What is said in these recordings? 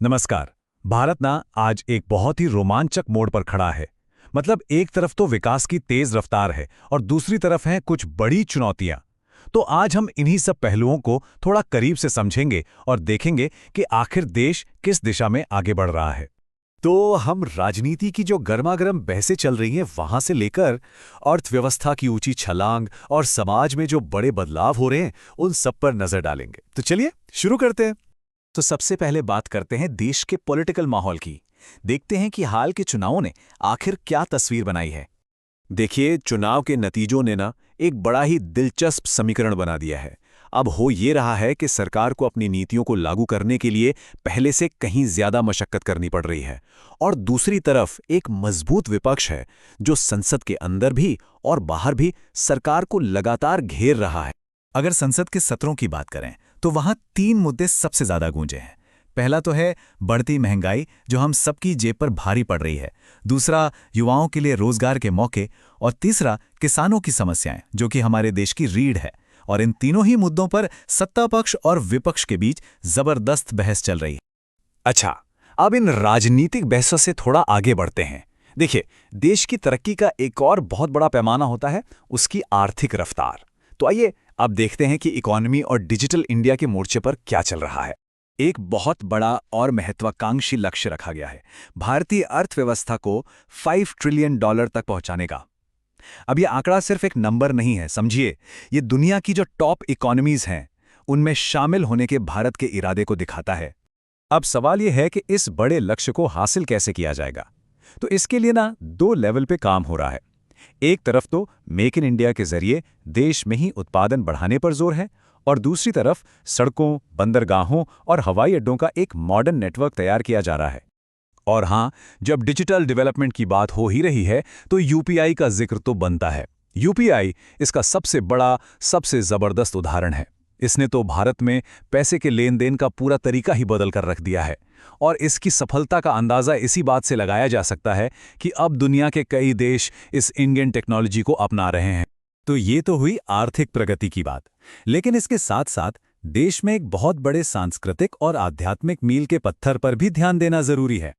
नमस्कार। भारत ना आज एक बहुत ही रोमांचक मोड़ पर खड़ा है। मतलब एक तरफ तो विकास की तेज रफ्तार है और दूसरी तरफ हैं कुछ बड़ी चुनौतियां। तो आज हम इन्हीं सब पहलुओं को थोड़ा करीब से समझेंगे और देखेंगे कि आखिर देश किस दिशा में आगे बढ़ रहा है। तो हम राजनीति की जो गर्मागर्म बहसें चल रही हैं वहां से लेकर अर्थव्यवस्था की ऊंची छलांग और समाज में जो बड़े बदलाव हो रहे हैं उन सब पर नजर डालेंगे। तो चलिए शुरू करते हैं। तो सबसे पहले बात करते हैं देश के पॉलिटिकल माहौल की। देखते हैं कि हाल के चुनावों ने आखिर क्या तस्वीर बनाई है। देखिए, चुनाव के नतीजों ने ना एक बड़ा ही दिलचस्प समीकरण बना दिया है। अब हो ये रहा है कि सरकार को अपनी नीतियों को लागू करने के लिए पहले से कहीं ज्यादा मशक्कत करनी पड़ रही है, और दूसरी तरफ एक मजबूत विपक्ष है जो संसद के अंदर भी और बाहर भी सरकार को लगातार घेर रहा है। अगर संसद के सत्रों की बात करें तो वहां 3 मुद्दे सबसे ज्यादा गूंजे हैं। पहला तो है बढ़ती महंगाई, जो हम सबकी जेब पर भारी पड़ रही है। दूसरा, युवाओं के लिए रोजगार के मौके। और तीसरा, किसानों की समस्याएं, जो कि हमारे देश की रीढ़ है। और इन तीनों ही मुद्दों पर सत्ता पक्ष और विपक्ष के बीच जबरदस्त बहस चल रही है। अच्छा, अब इन राजनीतिक बहसों से थोड़ा आगे बढ़ते हैं। देखिए, देश की तरक्की का एक और बहुत बड़ा पैमाना होता है उसकी आर्थिक रफ्तार। तो आइए अब देखते हैं कि इकोनॉमी और डिजिटल इंडिया के मोर्चे पर क्या चल रहा है। एक बहुत बड़ा और महत्वाकांक्षी लक्ष्य रखा गया है, भारतीय अर्थव्यवस्था को $5 ट्रिलियन तक पहुंचाने का। अब यह आंकड़ा सिर्फ एक नंबर नहीं है, समझिए, ये दुनिया की जो टॉप इकोनॉमीज हैं उनमें शामिल होने के भारत के इरादे को दिखाता है। अब सवाल यह है कि इस बड़े लक्ष्य को हासिल कैसे किया जाएगा। तो इसके लिए ना 2 लेवल पे काम हो रहा है। एक तरफ तो मेक इन इंडिया के जरिए देश में ही उत्पादन बढ़ाने पर जोर है, और दूसरी तरफ सड़कों, बंदरगाहों और हवाई अड्डों का एक मॉडर्न नेटवर्क तैयार किया जा रहा है। और हाँ, जब डिजिटल डेवलपमेंट की बात हो ही रही है तो यूपीआई का जिक्र तो बनता है। यूपीआई इसका सबसे बड़ा, सबसे जबरदस्त उदाहरण है। इसने तो भारत में पैसे के लेन देन का पूरा तरीका ही बदल कर रख दिया है, और इसकी सफलता का अंदाजा इसी बात से लगाया जा सकता है कि अब दुनिया के कई देश इस इंडियन टेक्नोलॉजी को अपना रहे हैं। तो ये तो हुई आर्थिक प्रगति की बात, लेकिन इसके साथ साथ देश में एक बहुत बड़े सांस्कृतिक और आध्यात्मिक मील के पत्थर पर भी ध्यान देना जरूरी है।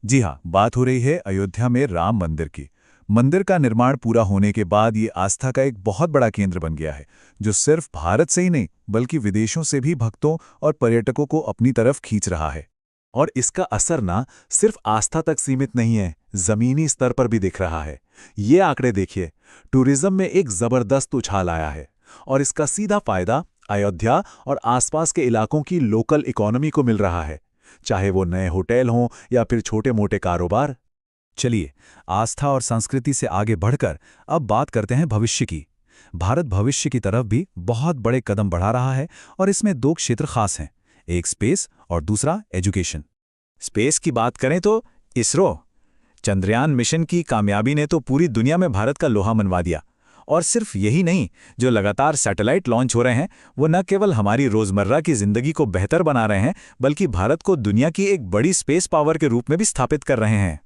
जी हाँ, बात हो रही है अयोध्या में राम मंदिर की। मंदिर का निर्माण पूरा होने के बाद ये आस्था का एक बहुत बड़ा केंद्र बन गया है, जो सिर्फ भारत से ही नहीं बल्कि विदेशों से भी भक्तों और पर्यटकों को अपनी तरफ खींच रहा है। और इसका असर ना सिर्फ आस्था तक सीमित नहीं है, जमीनी स्तर पर भी दिख रहा है। ये आंकड़े देखिए, टूरिज्म में एक जबरदस्त उछाल आया है, और इसका सीधा फायदा अयोध्या और आसपास के इलाकों की लोकल इकोनॉमी को मिल रहा है, चाहे वो नए होटल हों या फिर छोटे मोटे कारोबार। चलिए, आस्था और संस्कृति से आगे बढ़कर अब बात करते हैं भविष्य की। भारत भविष्य की तरफ भी बहुत बड़े कदम बढ़ा रहा है, और इसमें 2 क्षेत्र खास हैं, एक स्पेस और दूसरा एजुकेशन। स्पेस की बात करें तो इसरो चंद्रयान मिशन की कामयाबी ने तो पूरी दुनिया में भारत का लोहा मनवा दिया। और सिर्फ यही नहीं, जो लगातार सैटेलाइट लॉन्च हो रहे हैं वो न केवल हमारी रोजमर्रा की जिंदगी को बेहतर बना रहे हैं, बल्कि भारत को दुनिया की एक बड़ी स्पेस पावर के रूप में भी स्थापित कर रहे हैं।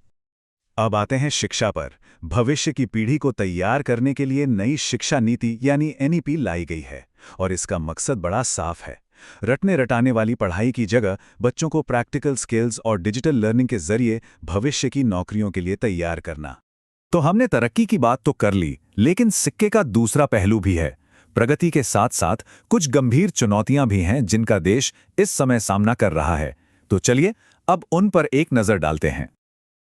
अब आते हैं शिक्षा पर। भविष्य की पीढ़ी को तैयार करने के लिए नई शिक्षा नीति यानी एनईपी लाई गई है, और इसका मकसद बड़ा साफ है, रटने रटाने वाली पढ़ाई की जगह बच्चों को प्रैक्टिकल स्किल्स और डिजिटल लर्निंग के जरिए भविष्य की नौकरियों के लिए तैयार करना। तो हमने तरक्की की बात तो कर ली, लेकिन सिक्के का दूसरा पहलू भी है। प्रगति के साथ साथ कुछ गंभीर चुनौतियां भी हैं जिनका देश इस समय सामना कर रहा है। तो चलिए अब उन पर एक नजर डालते हैं।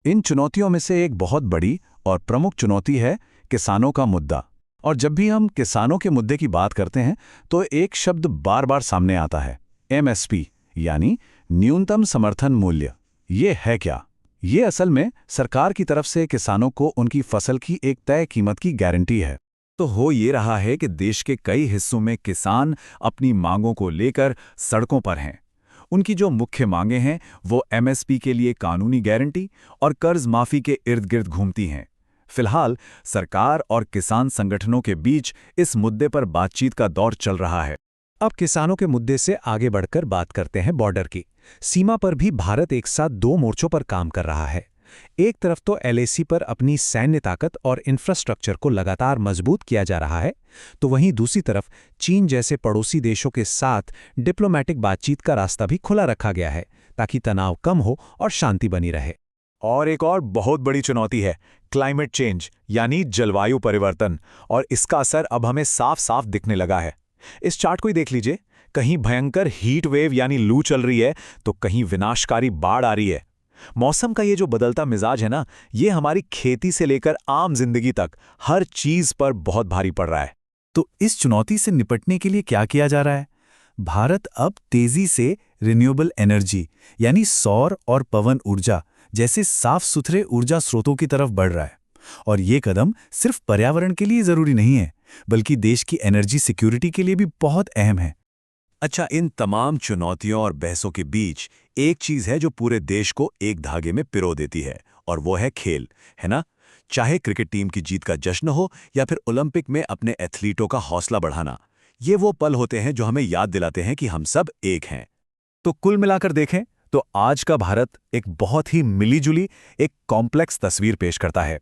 इन चुनौतियों में से एक बहुत बड़ी और प्रमुख चुनौती है किसानों का मुद्दा। और जब भी हम किसानों के मुद्दे की बात करते हैं तो एक शब्द बार बार सामने आता है, एमएसपी यानी न्यूनतम समर्थन मूल्य। ये है क्या? ये असल में सरकार की तरफ से किसानों को उनकी फसल की एक तय कीमत की गारंटी है। तो हो ये रहा है कि देश के कई हिस्सों में किसान अपनी मांगों को लेकर सड़कों पर हैं। उनकी जो मुख्य मांगें हैं वो एमएसपी के लिए कानूनी गारंटी और कर्ज माफी के इर्द गिर्द घूमती हैं। फिलहाल सरकार और किसान संगठनों के बीच इस मुद्दे पर बातचीत का दौर चल रहा है। अब किसानों के मुद्दे से आगे बढ़कर बात करते हैं बॉर्डर की। सीमा पर भी भारत एक साथ 2 मोर्चों पर काम कर रहा है। एक तरफ तो एलएसी पर अपनी सैन्य ताकत और इंफ्रास्ट्रक्चर को लगातार मजबूत किया जा रहा है, तो वहीं दूसरी तरफ चीन जैसे पड़ोसी देशों के साथ डिप्लोमैटिक बातचीत का रास्ता भी खुला रखा गया है, ताकि तनाव कम हो और शांति बनी रहे। और एक और बहुत बड़ी चुनौती है क्लाइमेट चेंज यानी जलवायु परिवर्तन, और इसका असर अब हमें साफ साफ दिखने लगा है। इस चार्ट को ही देख लीजिए, कहीं भयंकर हीट वेव यानी लू चल रही है तो कहीं विनाशकारी बाढ़ आ रही है। मौसम का ये जो बदलता मिजाज है ना, ये हमारी खेती से लेकर आम जिंदगी तक हर चीज पर बहुत भारी पड़ रहा है। तो इस चुनौती से निपटने के लिए क्या किया जा रहा है? भारत अब तेजी से रिन्यूएबल एनर्जी यानी सौर और पवन ऊर्जा जैसे साफ सुथरे ऊर्जा स्रोतों की तरफ बढ़ रहा है। और ये कदम सिर्फ पर्यावरण के लिए जरूरी नहीं है, बल्कि देश की एनर्जी सिक्योरिटी के लिए भी बहुत अहम है। अच्छा, इन तमाम चुनौतियों और बहसों के बीच एक चीज है जो पूरे देश को एक धागे में पिरो देती है, और वो है खेल, है ना? चाहे क्रिकेट टीम की जीत का जश्न हो या फिर ओलंपिक में अपने एथलीटों का हौसला बढ़ाना, ये वो पल होते हैं जो हमें याद दिलाते हैं कि हम सब एक हैं। तो कुल मिलाकर देखें तो आज का भारत एक बहुत ही मिलीजुली, एक कॉम्प्लेक्स तस्वीर पेश करता है।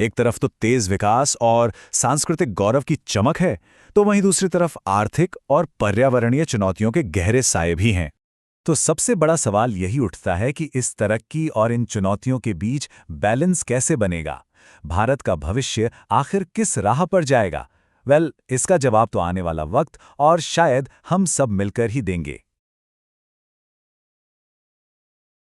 एक तरफ तो तेज विकास और सांस्कृतिक गौरव की चमक है, तो वहीं दूसरी तरफ आर्थिक और पर्यावरणीय चुनौतियों के गहरे साए भी हैं। तो सबसे बड़ा सवाल यही उठता है कि इस तरक्की और इन चुनौतियों के बीच बैलेंस कैसे बनेगा? भारत का भविष्य आखिर किस राह पर जाएगा? इसका जवाब तो आने वाला वक्त और शायद हम सब मिलकर ही देंगे।